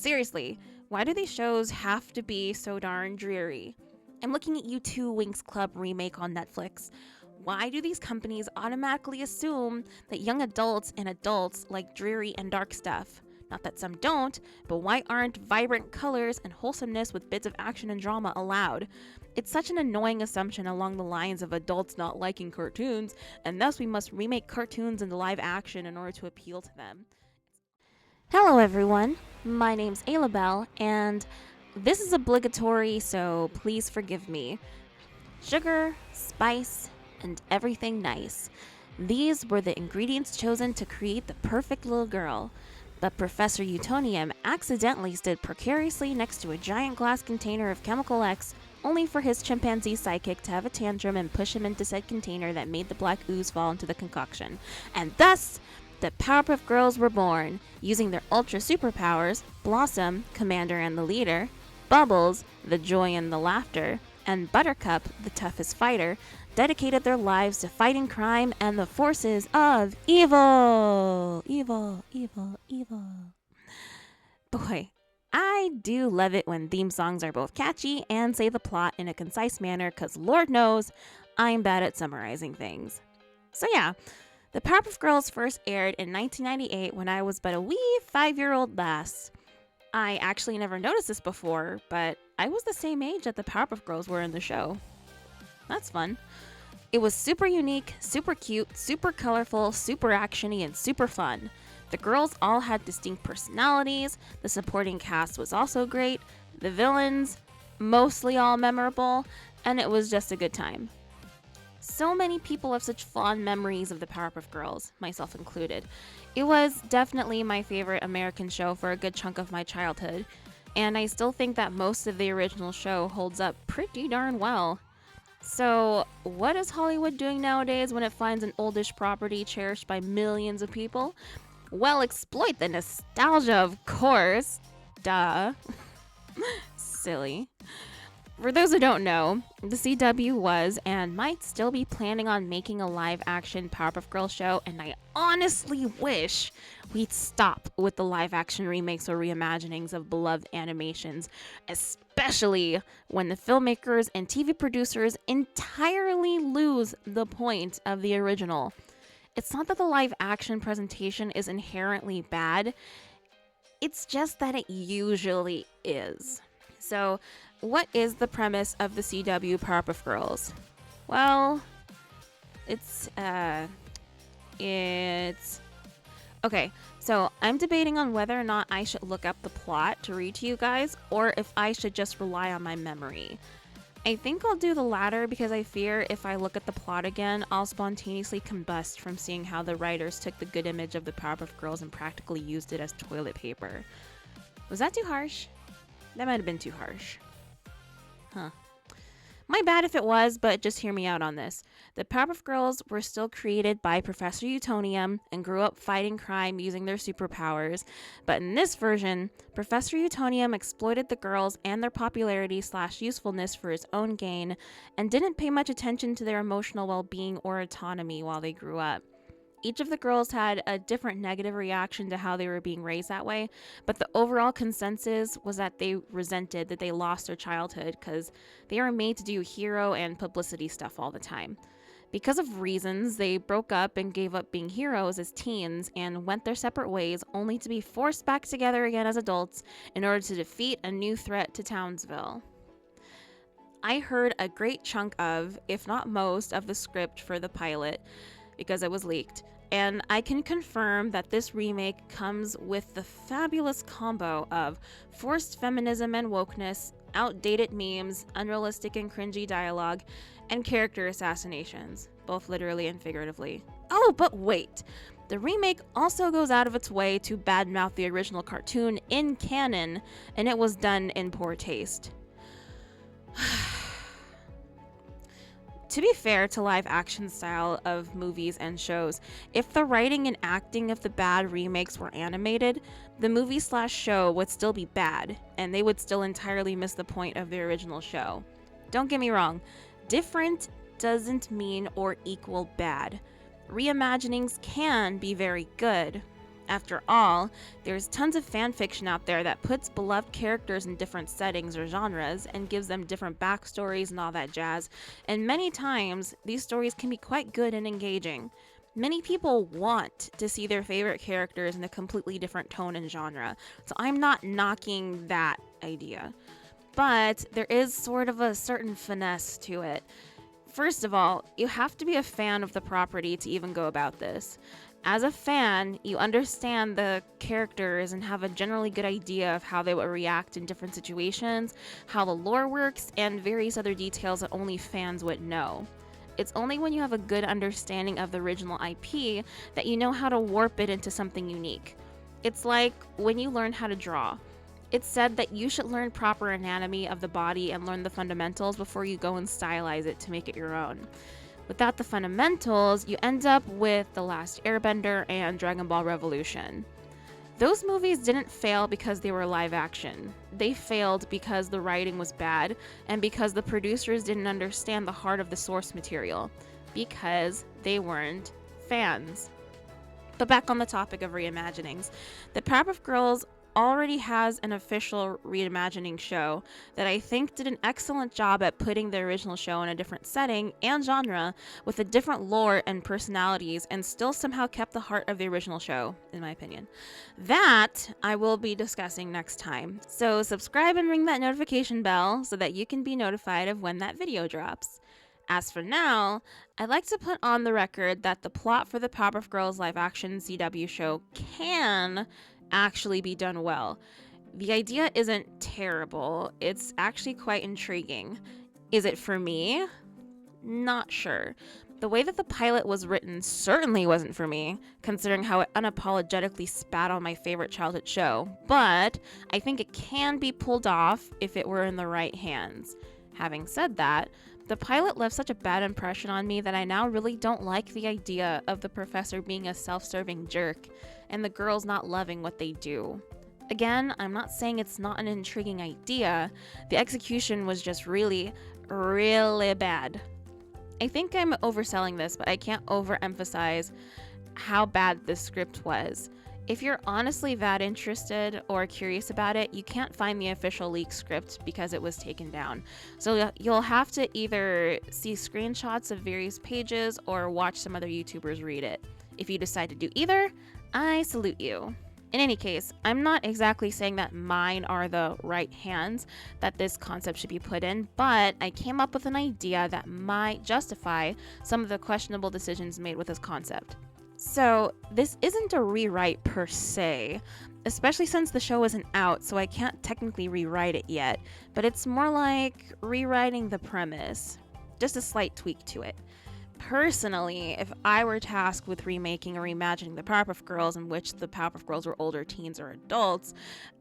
Seriously, why do these shows have to be so darn dreary? I'm looking at you two Winx Club remake on Netflix. Why do these companies automatically assume that young adults and adults like dreary and dark stuff? Not that some don't, but why aren't vibrant colors and wholesomeness with bits of action and drama allowed? It's such an annoying assumption along the lines of adults not liking cartoons, and thus we must remake cartoons into live action in order to appeal to them. Hello, everyone. My name's Ayla Bell, and this is obligatory, so please forgive me. Sugar, spice, and everything nice. These were the ingredients chosen to create the perfect little girl. But Professor Utonium accidentally stood precariously next to a giant glass container of Chemical X, only for his chimpanzee sidekick to have a tantrum and push him into said container that made the black ooze fall into the concoction. And thus, the Powerpuff Girls were born, using their ultra superpowers, Blossom, Commander and the leader, Bubbles, the joy and the laughter, and Buttercup, the toughest fighter, dedicated their lives to fighting crime and the forces of evil. Evil, evil, evil. Boy, I do love it when theme songs are both catchy and say the plot in a concise manner, because Lord knows I'm bad at summarizing things. So yeah, the Powerpuff Girls first aired in 1998 when I was but a wee 5-year-old lass. I actually never noticed this before, but I was the same age that the Powerpuff Girls were in the show. That's fun. It was super unique, super cute, super colorful, super actiony, and super fun. The girls all had distinct personalities, the supporting cast was also great, the villains, mostly all memorable, and it was just a good time. So many people have such fond memories of the Powerpuff Girls, myself included. It was definitely my favorite American show for a good chunk of my childhood, and I still think that most of the original show holds up pretty darn well. So, what is Hollywood doing nowadays when it finds an oldish property cherished by millions of people? Well, exploit the nostalgia, of course. Duh. Silly. For those who don't know, the CW was and might still be planning on making a live-action Powerpuff Girls show, and I honestly wish we'd stop with the live-action remakes or reimaginings of beloved animations, especially when the filmmakers and TV producers entirely lose the point of the original. It's not that the live-action presentation is inherently bad, it's just that it usually is. So, what is the premise of the CW Powerpuff Girls? Well, it's okay, so I'm debating on whether or not I should look up the plot to read to you guys, or if I should just rely on my memory. I think I'll do the latter because I fear if I look at the plot again, I'll spontaneously combust from seeing how the writers took the good image of the Powerpuff Girls and practically used it as toilet paper. Was that too harsh? That might have been too harsh. Huh. My bad if it was, but just hear me out on this. The Powerpuff Girls were still created by Professor Utonium and grew up fighting crime using their superpowers, but in this version, Professor Utonium exploited the girls and their popularity/usefulness for his own gain and didn't pay much attention to their emotional well-being or autonomy while they grew up. Each of the girls had a different negative reaction to how they were being raised that way, but the overall consensus was that they resented that they lost their childhood because they were made to do hero and publicity stuff all the time. Because of reasons, they broke up and gave up being heroes as teens and went their separate ways, only to be forced back together again as adults in order to defeat a new threat to Townsville. I heard a great chunk of, if not most, of the script for the pilot because it was leaked, and I can confirm that this remake comes with the fabulous combo of forced feminism and wokeness, outdated memes, unrealistic and cringy dialogue, and character assassinations, both literally and figuratively. Oh, but wait! The remake also goes out of its way to badmouth the original cartoon in canon, and it was done in poor taste. To be fair to live action style of movies and shows, if the writing and acting of the bad remakes were animated, the movie/show would still be bad, and they would still entirely miss the point of the original show. Don't get me wrong, different doesn't mean or equal bad. Reimaginings can be very good. After all, there's tons of fan fiction out there that puts beloved characters in different settings or genres and gives them different backstories and all that jazz, and many times these stories can be quite good and engaging. Many people want to see their favorite characters in a completely different tone and genre, so I'm not knocking that idea. But there is sort of a certain finesse to it. First of all, you have to be a fan of the property to even go about this. As a fan, you understand the characters and have a generally good idea of how they would react in different situations, how the lore works, and various other details that only fans would know. It's only when you have a good understanding of the original IP that you know how to warp it into something unique. It's like when you learn how to draw. It's said that you should learn proper anatomy of the body and learn the fundamentals before you go and stylize it to make it your own. Without the fundamentals, you end up with The Last Airbender and Dragon Ball Revolution. Those movies didn't fail because they were live action. They failed because the writing was bad and because the producers didn't understand the heart of the source material, because they weren't fans. But back on the topic of reimaginings, the Powerpuff Girls already has an official reimagining show that I think did an excellent job at putting the original show in a different setting and genre with a different lore and personalities, and still somehow kept the heart of the original show, in my opinion. That I will be discussing next time. So subscribe and ring that notification bell so that you can be notified of when that video drops. As for now, I'd like to put on the record that the plot for the Powerpuff Girls live action CW show can actually be done well. The idea isn't terrible, it's actually quite intriguing. Is it for me? Not sure. The way that the pilot was written certainly wasn't for me, considering how it unapologetically spat on my favorite childhood show, but I think it can be pulled off if it were in the right hands. Having said that, the pilot left such a bad impression on me that I now really don't like the idea of the professor being a self-serving jerk and the girls not loving what they do. Again, I'm not saying it's not an intriguing idea, the execution was just really, really bad. I think I'm overselling this, but I can't overemphasize how bad this script was. If you're honestly that interested or curious about it, you can't find the official leaked script because it was taken down. So you'll have to either see screenshots of various pages or watch some other YouTubers read it. If you decide to do either, I salute you. In any case, I'm not exactly saying that mine are the right hands that this concept should be put in, but I came up with an idea that might justify some of the questionable decisions made with this concept. So this isn't a rewrite per se, especially since the show isn't out, so I can't technically rewrite it yet, but it's more like rewriting the premise, just a slight tweak to it. Personally, if I were tasked with remaking or reimagining the Powerpuff Girls, in which the Powerpuff Girls were older teens or adults,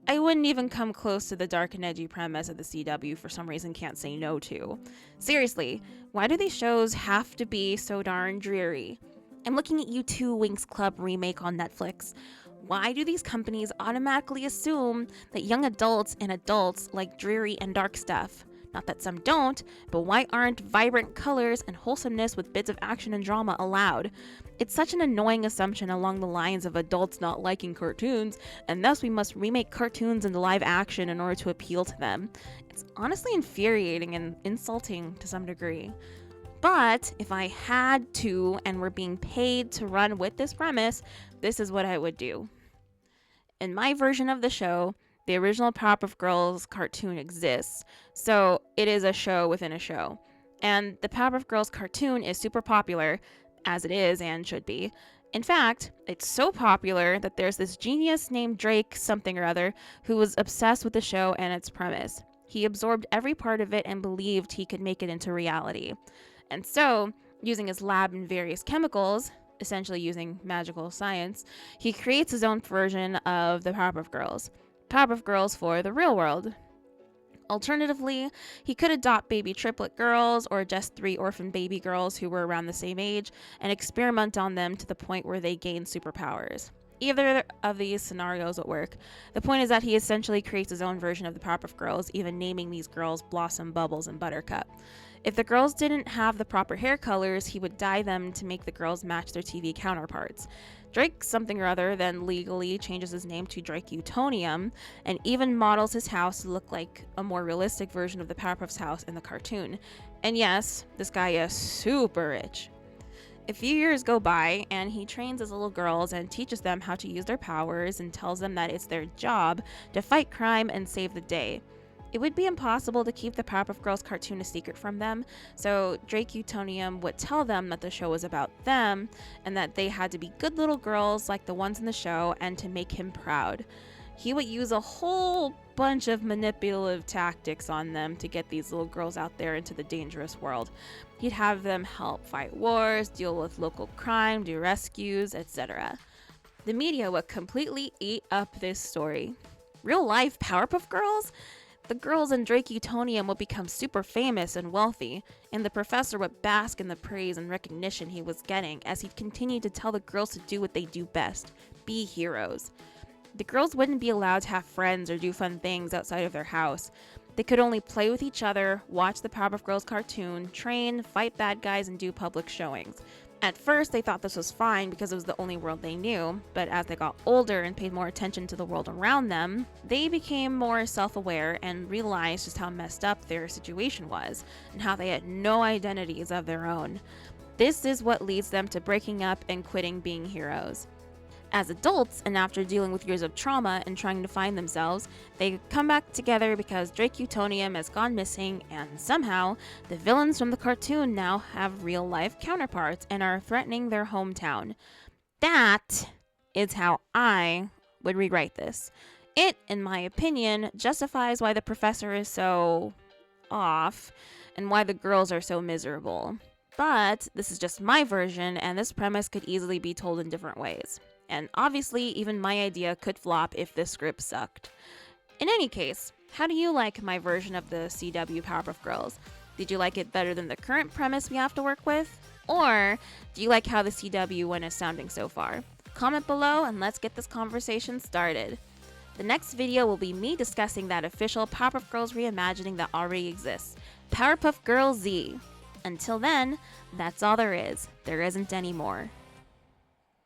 I wouldn't even come close to the dark and edgy premise that the CW for some reason can't say no to. Seriously, why do these shows have to be so darn dreary? I'm looking at you too, Winx Club remake on Netflix. Why do these companies automatically assume that young adults and adults like dreary and dark stuff? Not that some don't, but why aren't vibrant colors and wholesomeness with bits of action and drama allowed? It's such an annoying assumption along the lines of adults not liking cartoons, and thus we must remake cartoons into live action in order to appeal to them. It's honestly infuriating and insulting to some degree. But if I had to and were being paid to run with this premise, this is what I would do. In my version of the show, the original Powerpuff Girls cartoon exists, so it is a show within a show. And the Powerpuff Girls cartoon is super popular, as it is and should be. In fact, it's so popular that there's this genius named Drake something or other who was obsessed with the show and its premise. He absorbed every part of it and believed he could make it into reality. And so, using his lab and various chemicals, essentially using magical science, he creates his own version of the Powerpuff Girls. Powerpuff Girls for the real world. Alternatively, he could adopt baby triplet girls or just 3 orphan baby girls who were around the same age and experiment on them to the point where they gain superpowers. Either of these scenarios would work. The point is that he essentially creates his own version of the Powerpuff Girls, even naming these girls Blossom, Bubbles, and Buttercup. If the girls didn't have the proper hair colors, he would dye them to make the girls match their TV counterparts. Drake something or other then legally changes his name to Drake Utonium and even models his house to look like a more realistic version of the Powerpuff's house in the cartoon. And yes, this guy is super rich. A few years go by, and he trains his little girls and teaches them how to use their powers and tells them that it's their job to fight crime and save the day. It would be impossible to keep the Powerpuff Girls cartoon a secret from them, so Drake Utonium would tell them that the show was about them and that they had to be good little girls like the ones in the show and to make him proud. He would use a whole bunch of manipulative tactics on them to get these little girls out there into the dangerous world. He'd have them help fight wars, deal with local crime, do rescues, etc. The media would completely eat up this story. Real life Powerpuff Girls? The girls in Drake Utonium would become super famous and wealthy, and the professor would bask in the praise and recognition he was getting as he'd continue to tell the girls to do what they do best, be heroes. The girls wouldn't be allowed to have friends or do fun things outside of their house. They could only play with each other, watch the Powerpuff Girls cartoon, train, fight bad guys, and do public showings. At first, they thought this was fine because it was the only world they knew, but as they got older and paid more attention to the world around them, they became more self-aware and realized just how messed up their situation was, and how they had no identities of their own. This is what leads them to breaking up and quitting being heroes. As adults, and after dealing with years of trauma and trying to find themselves, they come back together because Drake Utonium has gone missing, and somehow, the villains from the cartoon now have real-life counterparts and are threatening their hometown. That is how I would rewrite this. It, in my opinion, justifies why the professor is so off, and why the girls are so miserable. But this is just my version, and this premise could easily be told in different ways. And obviously, even my idea could flop if this script sucked. In any case, how do you like my version of the CW Powerpuff Girls? Did you like it better than the current premise we have to work with? Or do you like how the CW one is sounding so far? Comment below and let's get this conversation started. The next video will be me discussing that official Powerpuff Girls reimagining that already exists, Powerpuff Girl Z. Until then, that's all there is. There isn't any more.